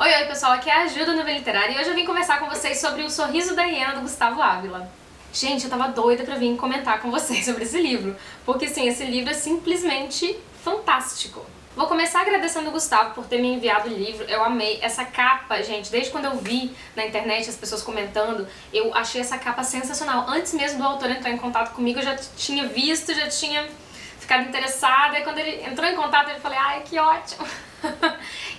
Oi pessoal, aqui é a Ju da Novela Literária e hoje eu vim conversar com vocês sobre O Sorriso da Hiena, do Gustavo Ávila. Gente, eu tava doida pra vir comentar com vocês sobre esse livro, porque sim, esse livro é simplesmente fantástico. Vou começar agradecendo o Gustavo por ter me enviado o livro, eu amei essa capa, gente, desde quando eu vi na internet as pessoas comentando, eu achei essa capa sensacional. Antes mesmo do autor entrar em contato comigo, eu já tinha visto, já tinha ficado interessada, e quando ele entrou em contato eu falei, ai, que ótimo!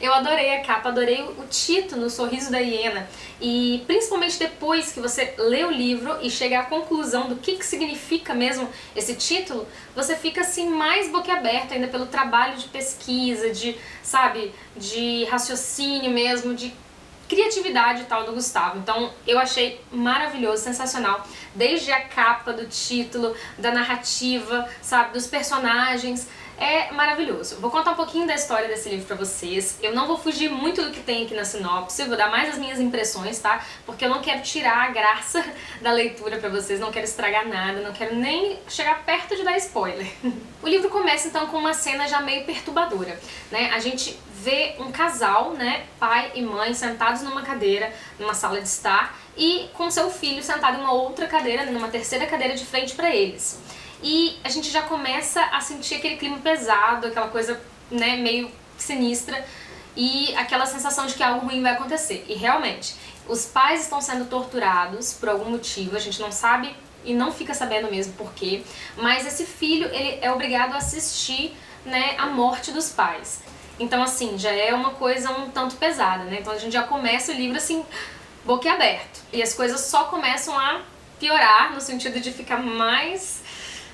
Eu adorei a capa, adorei o título, O Sorriso da Hiena, e principalmente depois que você lê o livro e chega à conclusão do que significa mesmo esse título, você fica assim mais boquiaberto ainda pelo trabalho de pesquisa, de raciocínio mesmo, de criatividade e tal do Gustavo. Então eu achei maravilhoso, sensacional, desde a capa, do título, da narrativa, dos personagens. É maravilhoso. Vou contar um pouquinho da história desse livro pra vocês. Eu não vou fugir muito do que tem aqui na sinopse, vou dar mais as minhas impressões, tá? Porque eu não quero tirar a graça da leitura pra vocês, não quero estragar nada, não quero nem chegar perto de dar spoiler. O livro começa então com uma cena já meio perturbadora, né? A gente vê um casal, né, pai e mãe, sentados numa cadeira, numa sala de estar, e com seu filho sentado em uma outra cadeira, numa terceira cadeira de frente pra eles. E a gente já começa a sentir aquele clima pesado, aquela coisa, né, meio sinistra e aquela sensação de que algo ruim vai acontecer. E realmente, os pais estão sendo torturados por algum motivo, a gente não sabe e não fica sabendo mesmo por quê, mas esse filho, ele é obrigado a assistir, né, a morte dos pais. Então assim, já é uma coisa um tanto pesada, né? Então a gente já começa o livro assim, boquiaberto. E as coisas só começam a piorar, no sentido de ficar mais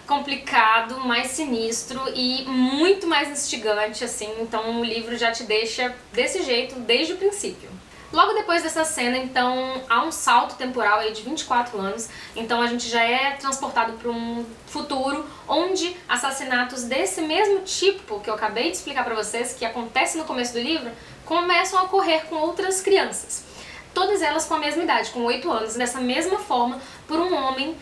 complicado, mais sinistro e muito mais instigante, assim. Então o livro já te deixa desse jeito desde o princípio. Logo depois dessa cena, então, há um salto temporal aí de 24 anos, então a gente já é transportado para um futuro onde assassinatos desse mesmo tipo que eu acabei de explicar para vocês, que acontece no começo do livro, começam a ocorrer com outras crianças. Todas elas com a mesma idade, com 8 anos, dessa mesma forma, por um homem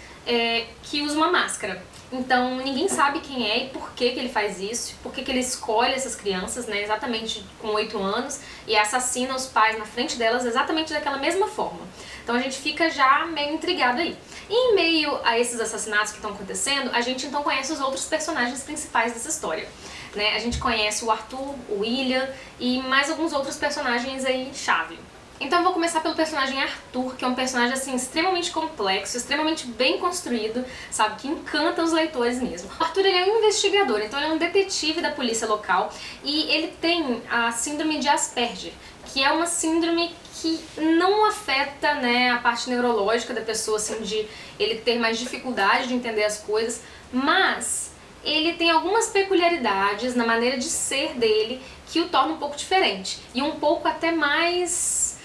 que usa uma máscara. Então ninguém sabe quem é e por que ele faz isso, por que ele escolhe essas crianças, né, exatamente com 8 anos e assassina os pais na frente delas exatamente daquela mesma forma. Então a gente fica já meio intrigado aí. E em meio a esses assassinatos que estão acontecendo, a gente então conhece os outros personagens principais dessa história. Né? A gente conhece o Arthur, o William e mais alguns outros personagens aí chave. Então eu vou começar pelo personagem Arthur, que é um personagem assim extremamente complexo, extremamente bem construído, sabe, que encanta os leitores mesmo. O Arthur, ele é um investigador, então ele é um detetive da polícia local e ele tem a síndrome de Asperger, que é uma síndrome que não afeta, né, a parte neurológica da pessoa, assim, de ele ter mais dificuldade de entender as coisas, mas ele tem algumas peculiaridades na maneira de ser dele que o torna um pouco diferente e um pouco até mais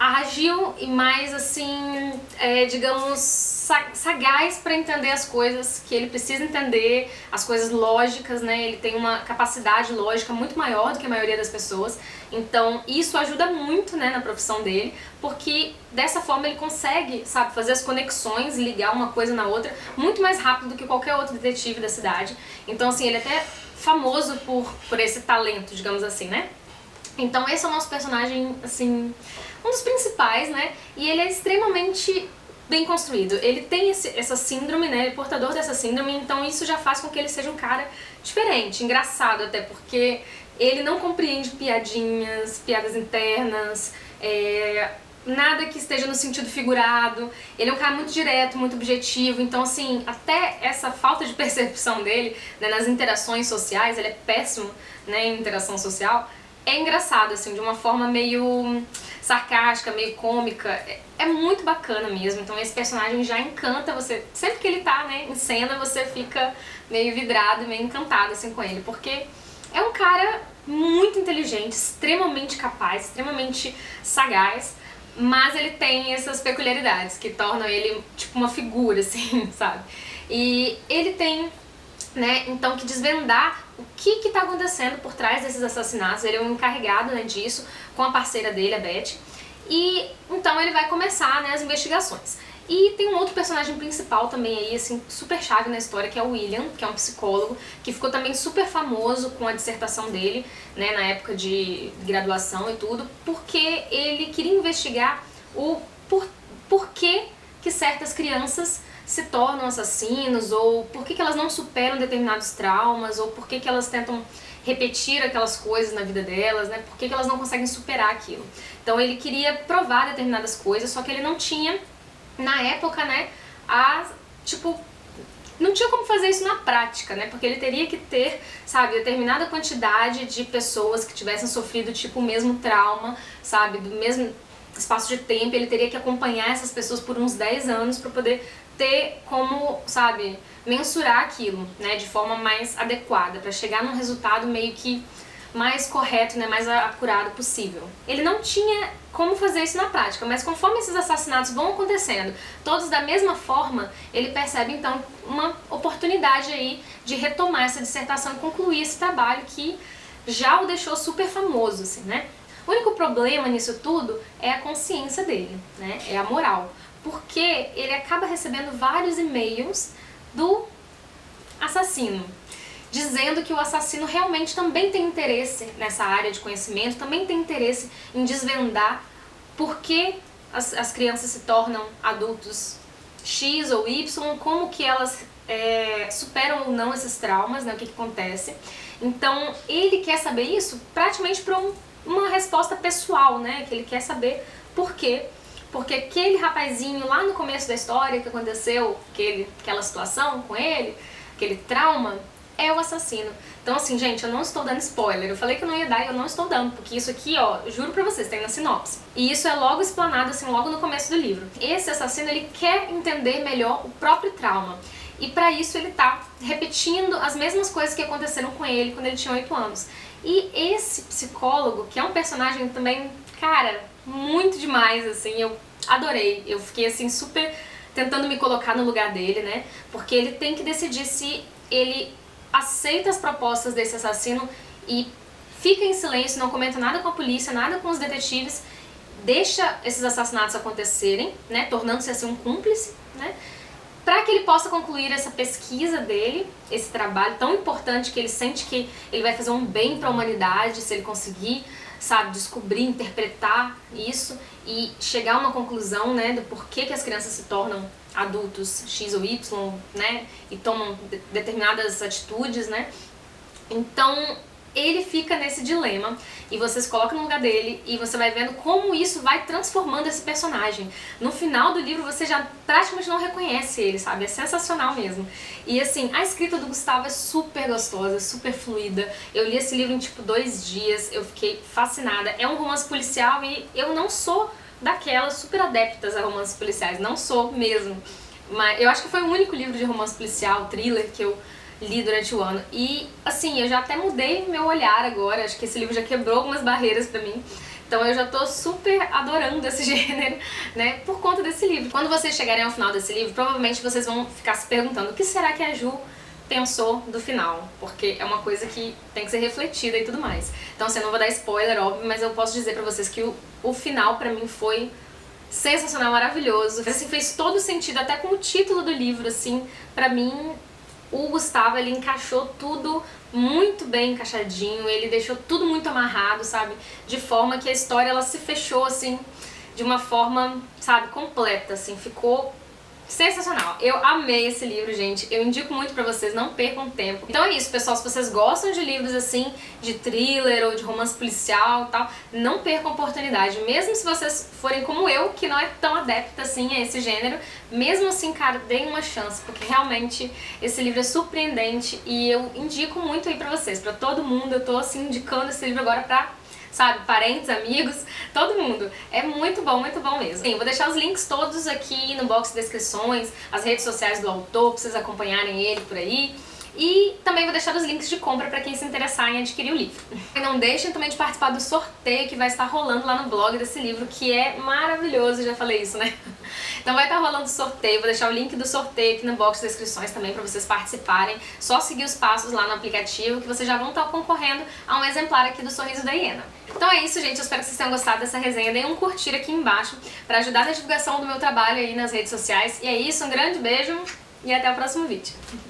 ágil e mais assim, digamos, sagaz para entender as coisas que ele precisa entender, as coisas lógicas, né? Ele tem uma capacidade lógica muito maior do que a maioria das pessoas, então isso ajuda muito, né, na profissão dele, porque dessa forma ele consegue, sabe, fazer as conexões e ligar uma coisa na outra muito mais rápido do que qualquer outro detetive da cidade. Então assim, ele é até famoso por esse talento, digamos assim, né? Então esse é o nosso personagem, assim, um dos principais, né? E ele é extremamente bem construído. Ele tem essa síndrome, né? Ele é portador dessa síndrome, então isso já faz com que ele seja um cara diferente, engraçado até, porque ele não compreende piadinhas, piadas internas, nada que esteja no sentido figurado. Ele é um cara muito direto, muito objetivo, então assim, até essa falta de percepção dele, né, nas interações sociais, ele é péssimo, né, em interação social. É engraçado, assim, de uma forma meio sarcástica, meio cômica, é muito bacana mesmo, então esse personagem já encanta você, sempre que ele tá, né, em cena você fica meio vidrado, meio encantado, assim, com ele, porque é um cara muito inteligente, extremamente capaz, extremamente sagaz, mas ele tem essas peculiaridades que tornam ele, tipo, uma figura, assim, sabe? E ele tem, né, então, que desvendar o que tá acontecendo por trás desses assassinatos. Ele é um encarregado, né, disso, com a parceira dele, a Beth, e então ele vai começar, né, as investigações. E tem um outro personagem principal também aí, assim, super chave na história, que é o William, que é um psicólogo, que ficou também super famoso com a dissertação dele, né, na época de graduação e tudo, porque porque ele queria investigar o porquê que certas crianças se tornam assassinos, ou por que elas não superam determinados traumas, ou por que elas tentam repetir aquelas coisas na vida delas, né? Por que elas não conseguem superar aquilo. Então ele queria provar determinadas coisas, só que ele não tinha, na época, né, não tinha como fazer isso na prática, né? Porque ele teria que ter, sabe, determinada quantidade de pessoas que tivessem sofrido, tipo, o mesmo trauma, sabe, do mesmo espaço de tempo. Ele teria que acompanhar essas pessoas por uns 10 anos para poder ter como, sabe, mensurar aquilo, né, de forma mais adequada, para chegar num resultado meio que mais correto, né, mais acurado possível. Ele não tinha como fazer isso na prática, mas conforme esses assassinatos vão acontecendo, todos da mesma forma, ele percebe então uma oportunidade aí de retomar essa dissertação e concluir esse trabalho que já o deixou super famoso, assim, né? O único problema nisso tudo é a consciência dele, né? É a moral, porque ele acaba recebendo vários e-mails do assassino, dizendo que o assassino realmente também tem interesse nessa área de conhecimento, também tem interesse em desvendar por que as crianças se tornam adultos X ou Y, como que elas superam ou não esses traumas, né, o que acontece. Então ele quer saber isso praticamente por uma resposta pessoal, né, que ele quer saber por quê. Porque aquele rapazinho lá no começo da história que aconteceu, aquela situação com ele, aquele trauma, é o assassino. Então assim, gente, eu não estou dando spoiler. Eu falei que eu não ia dar e eu não estou dando, porque isso aqui, ó, juro pra vocês, tem na sinopse. E isso é logo explanado, assim, logo no começo do livro. Esse assassino, ele quer entender melhor o próprio trauma. E pra isso ele tá repetindo as mesmas coisas que aconteceram com ele quando ele tinha 8 anos. E esse psicólogo, que é um personagem também, cara, muito demais, assim, eu adorei. Eu fiquei, assim, super tentando me colocar no lugar dele, né? Porque ele tem que decidir se ele aceita as propostas desse assassino e fica em silêncio, não comenta nada com a polícia, nada com os detetives, deixa esses assassinatos acontecerem, né, tornando-se assim um cúmplice, né, para que ele possa concluir essa pesquisa dele, esse trabalho tão importante que ele sente que ele vai fazer um bem para a humanidade se ele conseguir, sabe, descobrir, interpretar isso e chegar a uma conclusão, né, do porquê que as crianças se tornam adultos X ou Y, né, e tomam determinadas atitudes, né. Então ele fica nesse dilema e você se coloca no lugar dele e você vai vendo como isso vai transformando esse personagem. No final do livro você já praticamente não reconhece ele, sabe? É sensacional mesmo. E assim, a escrita do Gustavo é super gostosa, super fluida. Eu li esse livro em tipo 2 dias, eu fiquei fascinada. É um romance policial e eu não sou daquelas super adeptas a romances policiais, não sou mesmo. Mas eu acho que foi o único livro de romance policial, thriller, que eu li durante o ano. E assim, eu já até mudei meu olhar agora, acho que esse livro já quebrou algumas barreiras pra mim. Então eu já tô super adorando esse gênero, né, por conta desse livro. Quando vocês chegarem ao final desse livro, provavelmente vocês vão ficar se perguntando o que será que a Ju pensou do final, porque é uma coisa que tem que ser refletida e tudo mais. Então assim, eu não vou dar spoiler, óbvio, mas eu posso dizer pra vocês que o final pra mim foi sensacional, maravilhoso. Assim, fez todo sentido, até com o título do livro, assim, pra mim o Gustavo, ele encaixou tudo muito bem encaixadinho, ele deixou tudo muito amarrado, sabe? De forma que a história, ela se fechou, assim, de uma forma, sabe, completa, assim, ficou sensacional. Eu amei esse livro, gente. Eu indico muito pra vocês, não percam tempo. Então é isso, pessoal. Se vocês gostam de livros assim, de thriller ou de romance policial e tal, não percam a oportunidade. Mesmo se vocês forem como eu, que não é tão adepta assim a esse gênero, mesmo assim, cara, deem uma chance, porque realmente esse livro é surpreendente e eu indico muito aí pra vocês, pra todo mundo. Eu tô assim indicando esse livro agora pra, sabe, parentes, amigos, todo mundo. É muito bom mesmo. Sim, vou deixar os links todos aqui no box de descrições, as redes sociais do autor, pra vocês acompanharem ele por aí. E também vou deixar os links de compra pra quem se interessar em adquirir o livro. E não deixem também de participar do sorteio que vai estar rolando lá no blog desse livro, que é maravilhoso, já falei isso, né? Então vai estar rolando o sorteio, vou deixar o link do sorteio aqui no box de descrições também pra vocês participarem. Só seguir os passos lá no aplicativo que vocês já vão estar concorrendo a um exemplar aqui do Sorriso da Hiena. Então é isso, gente, eu espero que vocês tenham gostado dessa resenha. Deem um curtir aqui embaixo pra ajudar na divulgação do meu trabalho aí nas redes sociais. E é isso, um grande beijo e até o próximo vídeo.